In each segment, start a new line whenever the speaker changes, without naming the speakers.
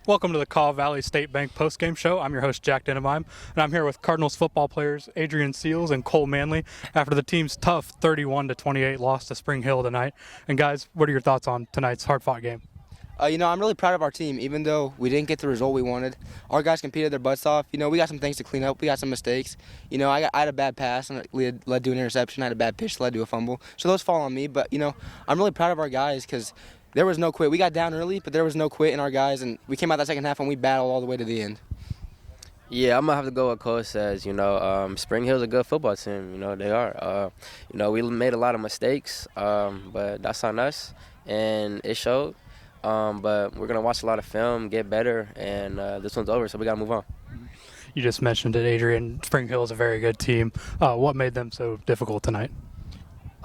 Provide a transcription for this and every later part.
Welcome to the Kaw Valley State Bank postgame show. I'm your host, Jack Denebeim, and I'm here with Cardinals football players Adrion and Kole Manley after the team's tough 31-28 loss to Spring Hill tonight. And guys, what are your thoughts on tonight's hard-fought game?
I'm really proud of our team, even though we didn't get the result we wanted. Our guys competed their butts off. We got some things to clean up. We got some mistakes. I had a bad pass and it led to an interception. I had a bad pitch, led to a fumble. So those fall on me. But, I'm really proud of our guys because there was no quit. We got down early, but there was no quit in our guys. And we came out that second half and we battled all the way to the end.
Yeah, I'm going to have to go with Cole says. Spring Hill's a good football team. They are. We made a lot of mistakes, but that's on us, and it showed. But we're going to watch a lot of film, get better, and this one's over, so we got to move on.
You just mentioned it, Adrian. Spring Hill is a very good team. What made them so difficult tonight?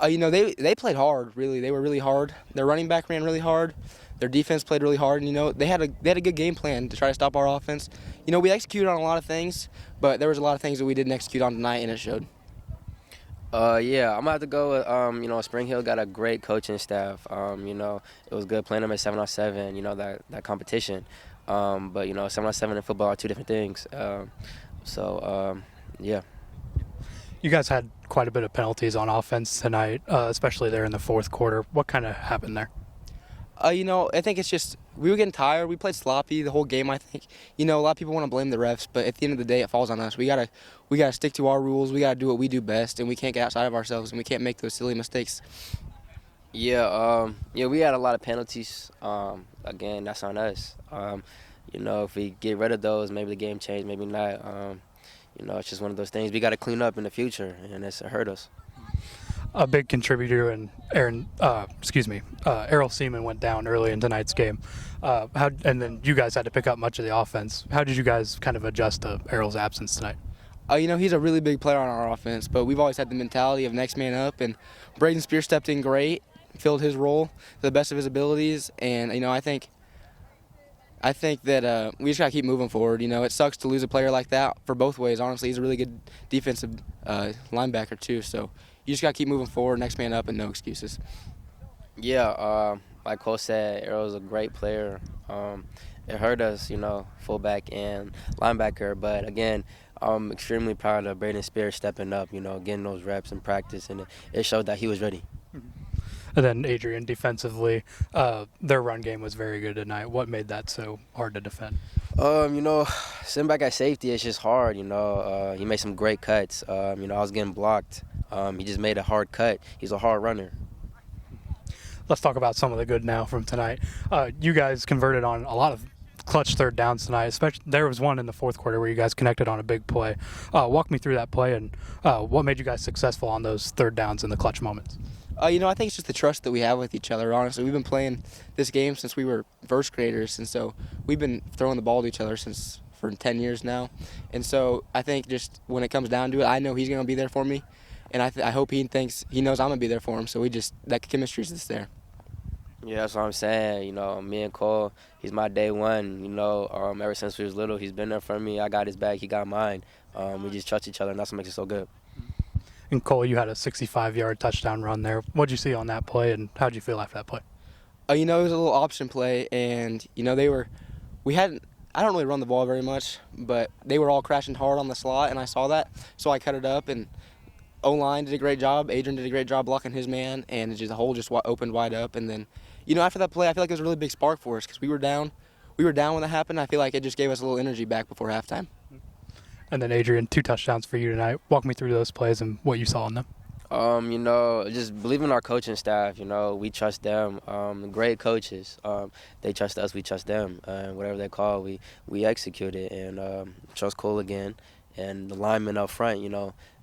They played hard, really. They were really hard. Their running back ran really hard. Their defense played really hard. And, they had a good game plan to try to stop our offense. We executed on a lot of things, but there was a lot of things that we didn't execute on tonight, and it showed.
I'm going to have to go with, Spring Hill got a great coaching staff. It was good playing them at 7-on-7, that competition. But 7-on-7 and football are two different things. Yeah.
You guys had quite a bit of penalties on offense tonight, especially there in the fourth quarter. What kind of happened there?
I think it's just we were getting tired. We played sloppy the whole game, I think. A lot of people want to blame the refs, but at the end of the day, it falls on us. We gotta stick to our rules. We gotta do what we do best, and we can't get outside of ourselves, and we can't make those silly mistakes.
Yeah, we had a lot of penalties. Again, that's on us. If we get rid of those, maybe the game changed, maybe not. It's just one of those things we got to clean up in the future, and it's hurt us.
A big contributor and Errol Seaman went down early in tonight's game. And then you guys had to pick up much of the offense. How did you guys kind of adjust to Errol's absence tonight?
He's a really big player on our offense, but we've always had the mentality of next man up, and Braden Spear stepped in great, filled his role to the best of his abilities, and, I think that we just got to keep moving forward. It sucks to lose a player like that for both ways. Honestly, he's a really good defensive linebacker too, so you just got to keep moving forward, next man up, and no excuses.
Yeah, like Cole said, Errol's a great player. It hurt us, fullback and linebacker. But, again, I'm extremely proud of Braden Spear stepping up, getting those reps in practice, and it showed that he was ready.
And then, Adrian, defensively, their run game was very good tonight. What made that so hard to defend?
Sitting back at safety, it's just hard, He made some great cuts. I was getting blocked. He just made a hard cut. He's a hard runner.
Let's talk about some of the good now from tonight. You guys converted on a lot of clutch third downs tonight. Especially there was one in the fourth quarter where you guys connected on a big play. Walk me through that play and what made you guys successful on those third downs in the clutch moments.
I think it's just the trust that we have with each other, honestly. We've been playing this game since we were first graders, and so we've been throwing the ball to each other for 10 years now. And so I think just when it comes down to it, I know he's going to be there for me, and I hope he knows I'm going to be there for him, so that chemistry is just there.
Yeah, that's what I'm saying. Me and Cole, he's my day one. Ever since we was little, he's been there for me. I got his back, he got mine. We just trust each other, and that's what makes it so good.
And Kole, you had a 65-yard touchdown run there. What did you see on that play, and how did you feel after that play?
It was a little option play, and I don't really run the ball very much, but they were all crashing hard on the slot, and I saw that, so I cut it up, and O-line did a great job. Adrian did a great job blocking his man, and the hole just opened wide up, and then, after that play, I feel like it was a really big spark for us because we were down when that happened. I feel like it just gave us a little energy back before halftime.
And then, Adrian, 2 touchdowns for you tonight. Walk me through those plays and what you saw in them.
Just believe in our coaching staff. We trust them. Great coaches. They trust us. We trust them. And whatever they call, we execute it. And trust Cole again. And the linemen up front,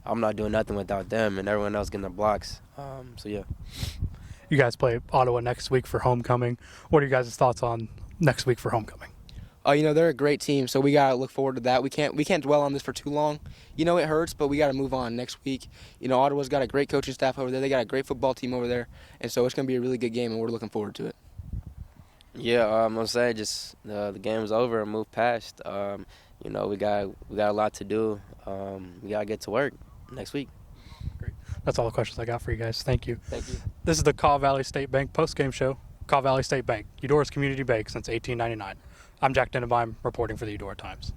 I'm not doing nothing without them. And everyone else getting their blocks. Yeah.
You guys play Ottawa next week for homecoming. What are you guys' thoughts on next week for homecoming?
They're a great team, so we gotta look forward to that. We can't dwell on this for too long. It hurts, but we gotta move on next week. Ottawa's got a great coaching staff over there. They got a great football team over there, and so it's gonna be a really good game, and we're looking forward to it.
Yeah, I'm gonna say just the game's over and move past. We got a lot to do. We gotta get to work next week.
Great. That's all the questions I got for you guys. Thank you.
Thank you.
This is the Kaw Valley State Bank postgame show. Kaw Valley State Bank, Eudora's community bank since 1899. I'm Jack Denebeim, reporting for the Eudora Times.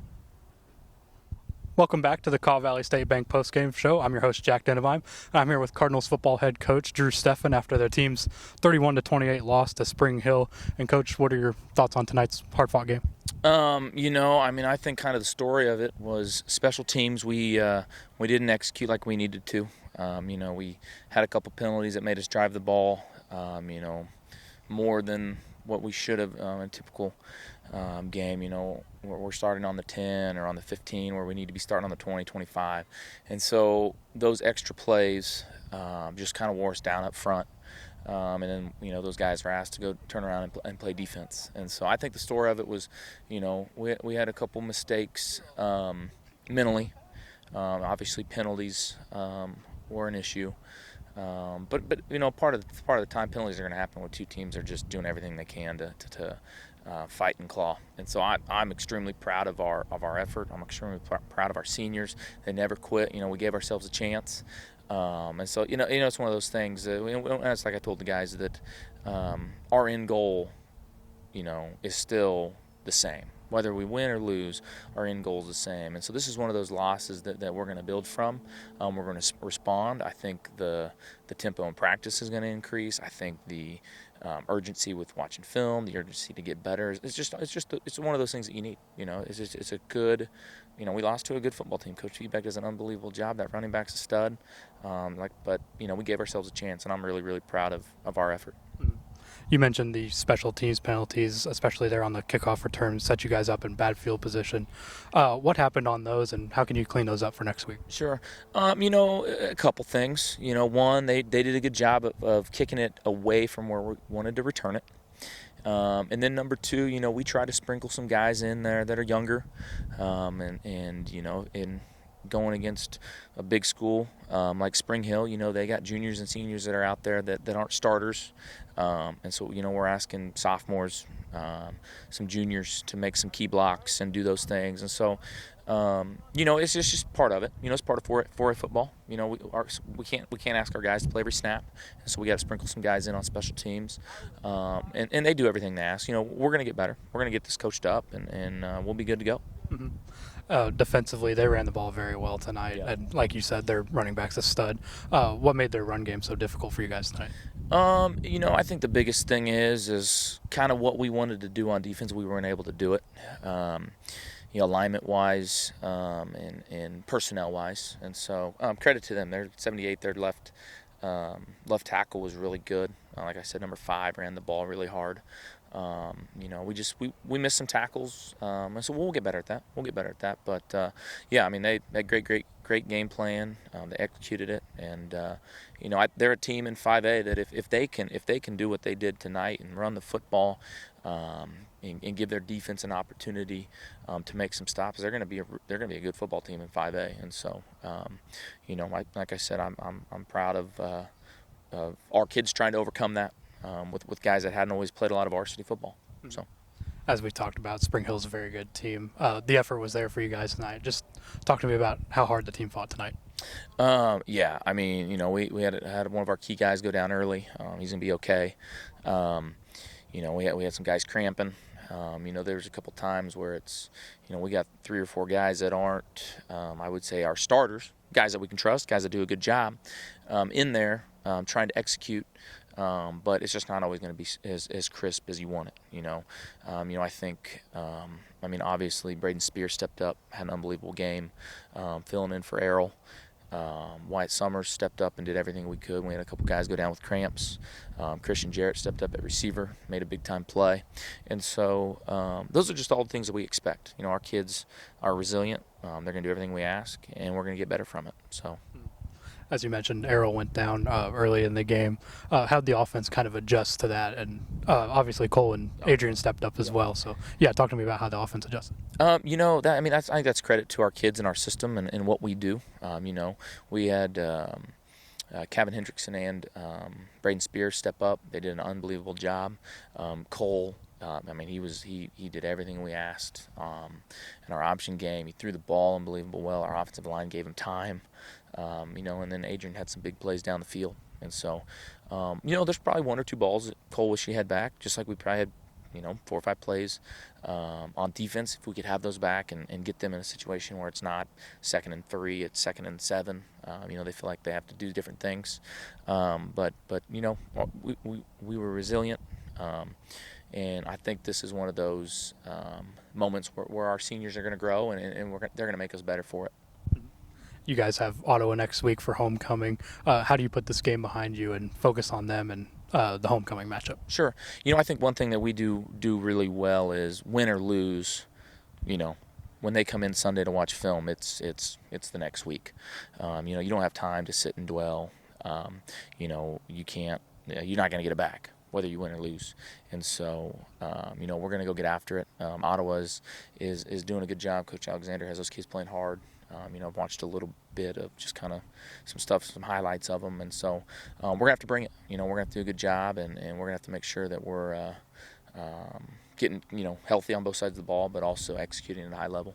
Welcome back to the Kaw Valley State Bank postgame show. I'm your host, Jack Denebeim, and I'm here with Cardinals football head coach Drew Steffen after their team's 31-28 loss to Spring Hill. And, Coach, what are your thoughts on tonight's hard-fought game?
I think kind of the story of it was special teams. We didn't execute like we needed to. We had a couple penalties that made us drive the ball, more than what we should have in a typical game. We're starting on the 10 or on the 15 where we need to be starting on the 20, 25. And so those extra plays just kind of wore us down up front. And then, those guys were asked to go turn around and play defense. And so I think the story of it was, we had a couple mistakes mentally. Obviously penalties were an issue. But part of the time penalties are going to happen when two teams are just doing everything they can to fight and claw. And so I'm extremely proud of our effort. I'm extremely proud of our seniors. They never quit. We gave ourselves a chance. And so it's one of those things. It's like I told the guys that our end goal, is still the same. Whether we win or lose, our end goal is the same. And so this is one of those losses that we're going to build from. We're going to respond. I think the tempo in practice is going to increase. I think the urgency with watching film, the urgency to get better. It's one of those things that you need. It's a good. We lost to a good football team. Coach Feedback does an unbelievable job. That running back's a stud. But we gave ourselves a chance, and I'm really, really proud of our effort.
You mentioned the special teams penalties, especially there on the kickoff return, set you guys up in bad field position. What happened on those, and how can you clean those up for next week?
Sure. A couple things. One, they did a good job of kicking it away from where we wanted to return it. And then number two, we try to sprinkle some guys in there that are younger, in going against a big school like Spring Hill, they got juniors and seniors that are out there that aren't starters. And so, we're asking sophomores, some juniors to make some key blocks and do those things. And so, it's just part of it. It's part of 4A football. We can't ask our guys to play every snap. And so we got to sprinkle some guys in on special teams. And they do everything they ask. We're going to get better. We're going to get this coached up, and we'll be good to go.
Mm-hmm. Defensively, they ran the ball very well tonight. Yeah. And like you said, their running back's a stud. What made their run game so difficult for you guys tonight?
I think the biggest thing is kind of what we wanted to do on defense. We weren't able to do it, alignment-wise and personnel-wise. And so credit to them. They're 78. Their left tackle was really good. Like I said, number 5 ran the ball really hard. We missed some tackles, and so we'll get better at that. But they had great game plan. They executed it, and they're a team in 5A that if they can do what they did tonight and run the football, and give their defense an opportunity to make some stops, they're going to be a good football team in 5A. And so, like I said, I'm proud of our kids trying to overcome that. With guys that hadn't always played a lot of varsity football. So,
as we talked about, Spring Hill's a very good team. The effort was there for you guys tonight. Just talk to me about how hard the team fought tonight.
We had one of our key guys go down early. He's gonna be okay. We had some guys cramping. There's a couple times where it's, we got 3 or 4 guys that aren't, I would say, our starters, guys that we can trust, guys that do a good job, in there trying to execute. But it's just not always going to be as crisp as you want it, I think, obviously Braden Spears stepped up, had an unbelievable game, filling in for Errol. Wyatt Summers stepped up and did everything we could. We had a couple guys go down with cramps. Christian Jarrett stepped up at receiver, made a big-time play. And so those are just all the things that we expect. Our kids are resilient. They're going to do everything we ask, and we're going to get better from it. So.
As you mentioned, Errol went down early in the game. How'd the offense kind of adjust to that? And obviously Kole and Adrion stepped up as well. So, talk to me about how the offense adjusted.
I think that's credit to our kids and our system and what we do. We had Kevin Hendrickson and Braden Spears step up. They did an unbelievable job. Kole, he did everything we asked in our option game. He threw the ball unbelievable well. Our offensive line gave him time. And then Adrion had some big plays down the field. And so, there's probably 1 or 2 balls that Cole wish he had back, just like we probably had 4 or 5 plays on defense. If we could have those back and get them in a situation where it's not 2nd and 3, it's 2nd and 7. They feel like they have to do different things. But we were resilient. And I think this is one of those moments where our seniors are going to grow, and they're going to make us better for it.
You guys have Ottawa next week for homecoming. How do you put this game behind you and focus on them and the homecoming matchup?
Sure. I think one thing that we do really well is win or lose, when they come in Sunday to watch film, it's the next week. You don't have time to sit and dwell. You can't. You're not going to get it back, whether you win or lose. And so, we're going to go get after it. Ottawa is doing a good job. Coach Alexander has those kids playing hard. I've watched a little bit of just kind of some highlights of them. And so we're going to have to bring it. We're going to have to do a good job, and we're going to have to make sure that we're getting, healthy on both sides of the ball, but also executing at a high level.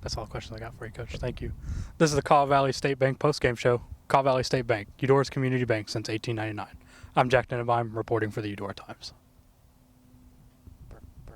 That's all the questions I got for you, Coach. Thank you. This is the Kaw Valley State Bank postgame show. Kaw Valley State Bank, Eudora's community bank since 1899. I'm Jack Denebeim, reporting for the Eudora Times.